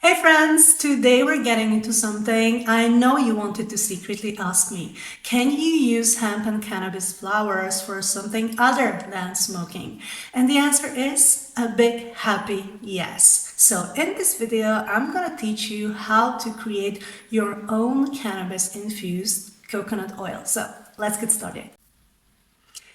Hey friends, today we're getting into something I know you wanted to secretly ask me. Can you use hemp and cannabis flowers for something other than smoking? And the answer is a big happy yes. So in this video, I'm gonna teach you how to create your own cannabis infused coconut oil. So let's get started.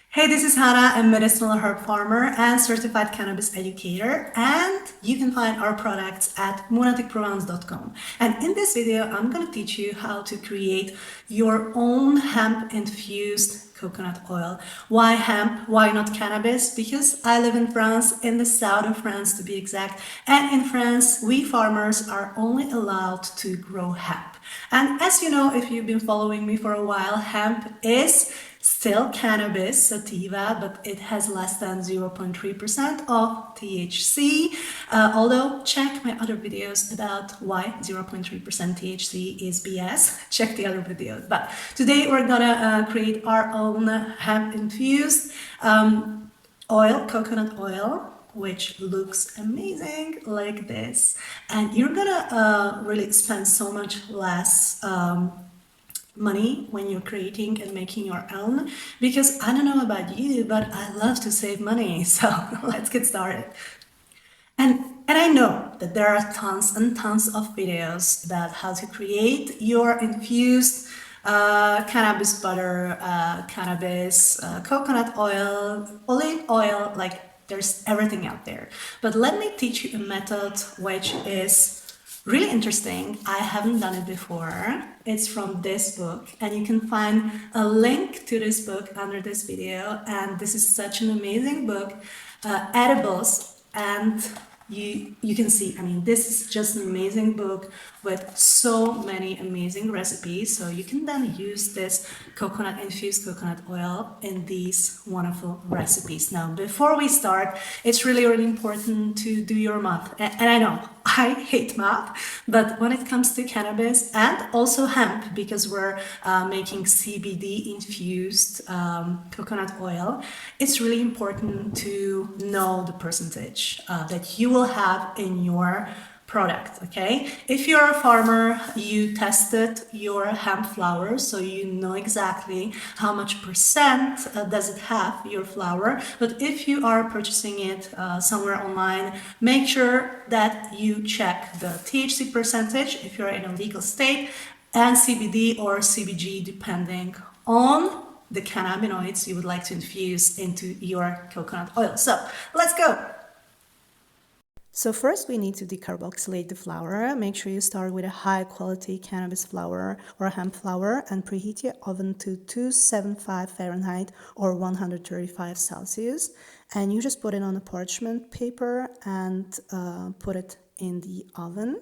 Hey, this is Hannah. I'm a medicinal herb farmer and certified cannabis educator, and you can find our products at moonatic.fr. And in this video, I'm going to teach you how to create your own hemp-infused coconut oil. Why hemp? Why not cannabis? Because I live in France, in the south of France to be exact, and in France, we farmers are only allowed to grow hemp. And as you know, if you've been following me for a while, hemp is still cannabis sativa, but it has less than 0.3% of THC. Although check my other videos about why 0.3% THC is BS. Check the other videos. But today we're gonna create our own hemp infused oil, coconut oil, which looks amazing like this. And you're gonna really spend so much less money when you're creating and making your own, because I don't know about you, but I love to save money. So let's get started. And I know that there are tons and tons of videos about how to create your infused cannabis butter, cannabis, coconut oil, olive oil, like there's everything out there. But let me teach you a method which is really interesting. I haven't done it before. It's from this book, and you can find a link to this book under this video. And this is such an amazing book, edibles, and you can see, I mean, this is just an amazing book with so many amazing recipes. So you can then use this coconut infused coconut oil in these wonderful recipes. Now, before we start, it's really, really important to do your math. And I know I hate math, but when it comes to cannabis and also hemp, because we're making CBD infused coconut oil, it's really important to know the percentage that you will have in your product. Okay, if you're a farmer, you tested your hemp flower, so you know exactly how much percent does it have, your flower. But if you are purchasing it somewhere online, make sure that you check the THC percentage if you're in a legal state, and CBD or CBG depending on the cannabinoids you would like to infuse into your coconut oil. So let's go. So first we need to decarboxylate the flour. Make sure you start with a high quality cannabis flour or hemp flour and preheat your oven to 275 Fahrenheit or 135 Celsius. And you just put it on a parchment paper and put it in the oven.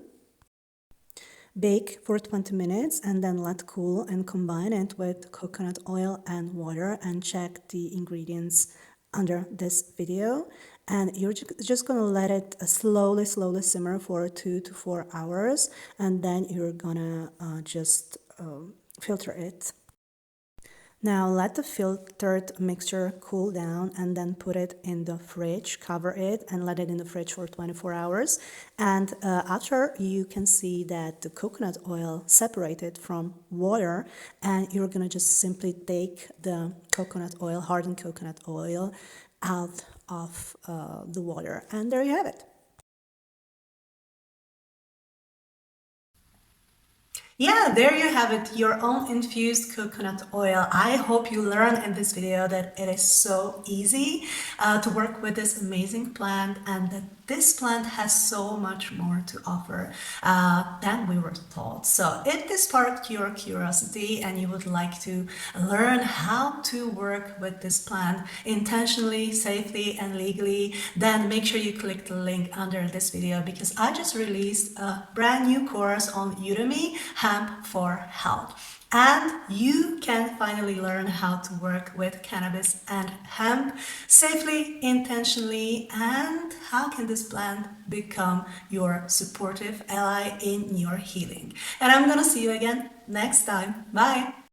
Bake for 20 minutes and then let cool, and combine it with coconut oil and water, and check the ingredients under this video. And you're just gonna let it slowly simmer for 2 to 4 hours, and then you're gonna just filter it. Now let the filtered mixture cool down, and then put it in the fridge, cover it and let it in the fridge for 24 hours. And after, you can see that the coconut oil separated from water, and you're gonna just simply take the coconut oil, hardened coconut oil, out of the water, and there you have it. Yeah, there you have it, your own infused coconut oil. I hope you learned in this video that it is so easy to work with this amazing plant, and that this plant has so much more to offer than we were taught. So if this sparked your curiosity and you would like to learn how to work with this plant intentionally, safely, and legally, then make sure you click the link under this video, because I just released a brand new course on Udemy, Hemp for Health. And you can finally learn how to work with cannabis and hemp safely, intentionally, and how can this plant become your supportive ally in your healing. And I'm gonna see you again next time. Bye!